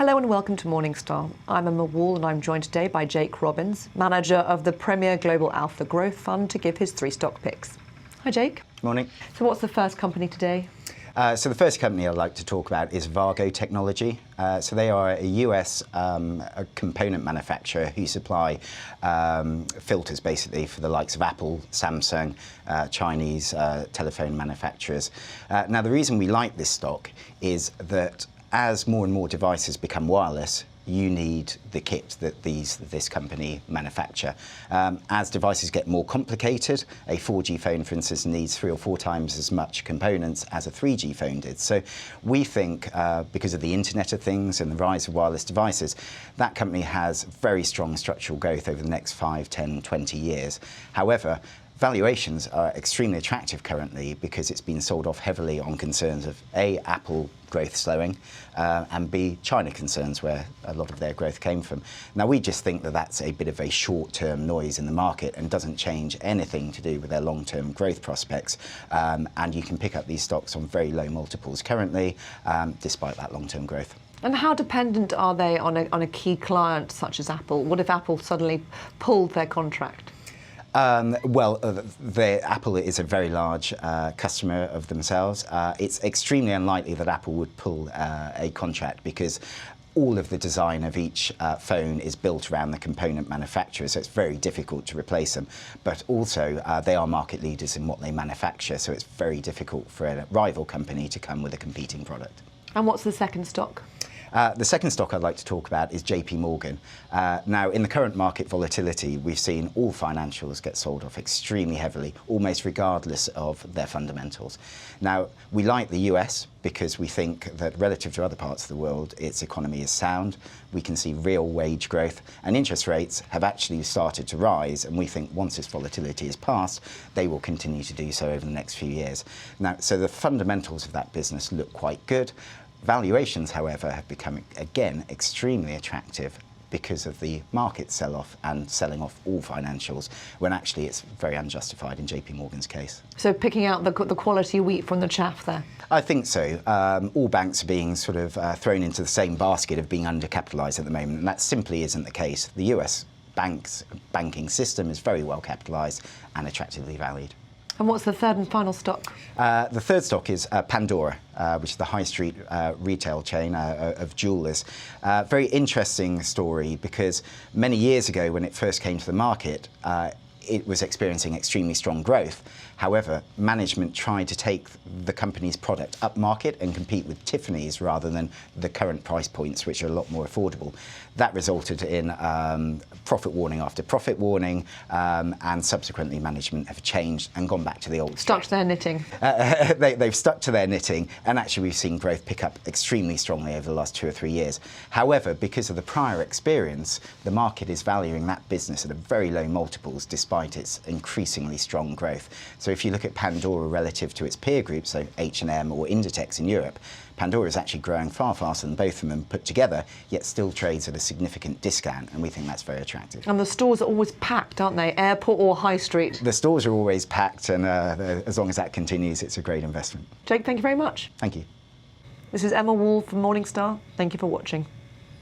Hello and welcome to Morningstar. I'm Emma Wall and I'm joined today by Jake Robbins, manager of the Premier Global Alpha Growth Fund, to give his 3 stock picks. Hi Jake. Morning. So what's the first company today? So the first company I'd like to talk about is Vargo Technology. So they are a US a component manufacturer who supply filters basically for the likes of Apple, Samsung, Chinese telephone manufacturers. Now the reason we like this stock is that as more and more devices become wireless, you need the kit that this company manufacture. As devices get more complicated, a 4G phone, for instance, needs 3 or 4 times as much components as a 3G phone did. So we think, because of the Internet of Things and the rise of wireless devices, that company has very strong structural growth over the next 5, 10, 20 years. However, valuations are extremely attractive currently because it's been sold off heavily on concerns of A, Apple growth slowing, and B, China concerns where a lot of their growth came from. Now we just think that that's a bit of a short-term noise in the market and doesn't change anything to do with their long-term growth prospects. And you can pick up these stocks on very low multiples currently, despite that long-term growth. And how dependent are they on a key client such as Apple? What if Apple suddenly pulled their contract? Apple is a very large customer of themselves. It's extremely unlikely that Apple would pull a contract because all of the design of each phone is built around the component manufacturer, so it's very difficult to replace them. But also, they are market leaders in what they manufacture, so it's very difficult for a rival company to come with a competing product. And what's the second stock? The second stock I'd like to talk about is JP Morgan. Now, in the current market volatility, we've seen all financials get sold off extremely heavily, almost regardless of their fundamentals. Now, we like the US because we think that relative to other parts of the world, its economy is sound. We can see real wage growth, and interest rates have actually started to rise, and we think once this volatility is passed, they will continue to do so over the next few years. Now, so the fundamentals of that business look quite good. Valuations, however, have become, again, extremely attractive because of the market sell-off and selling off all financials, when actually it's very unjustified in JP Morgan's case. So picking out the quality wheat from the chaff there? I think so. All banks are being sort of thrown into the same basket of being undercapitalised at the moment, and that simply isn't the case. The US banking system is very well capitalised and attractively valued. And what's the third and final stock? The third stock is Pandora, which is the high street retail chain of jewellers. Very interesting story because many years ago when it first came to the market, it was experiencing extremely strong growth. However, management tried to take the company's product up market and compete with Tiffany's rather than the current price points, which are a lot more affordable. That resulted in profit warning after profit warning, and subsequently management have changed and gone back to the old. Stuck to their knitting. They've stuck to their knitting, and actually we've seen growth pick up extremely strongly over the last 2 or 3 years. However, because of the prior experience, the market is valuing that business at a very low multiples despite its increasingly strong growth. So if you look at Pandora relative to its peer group, so H&M or Inditex in Europe, Pandora is actually growing far faster than both of them put together, yet still trades at a significant discount, and we think that's very attractive. And the stores are always packed, aren't they? Airport or high street? The stores are always packed, and as long as that continues, it's a great investment. Jake, thank you very much. Thank you. This is Emma Wall from Morningstar. Thank you for watching.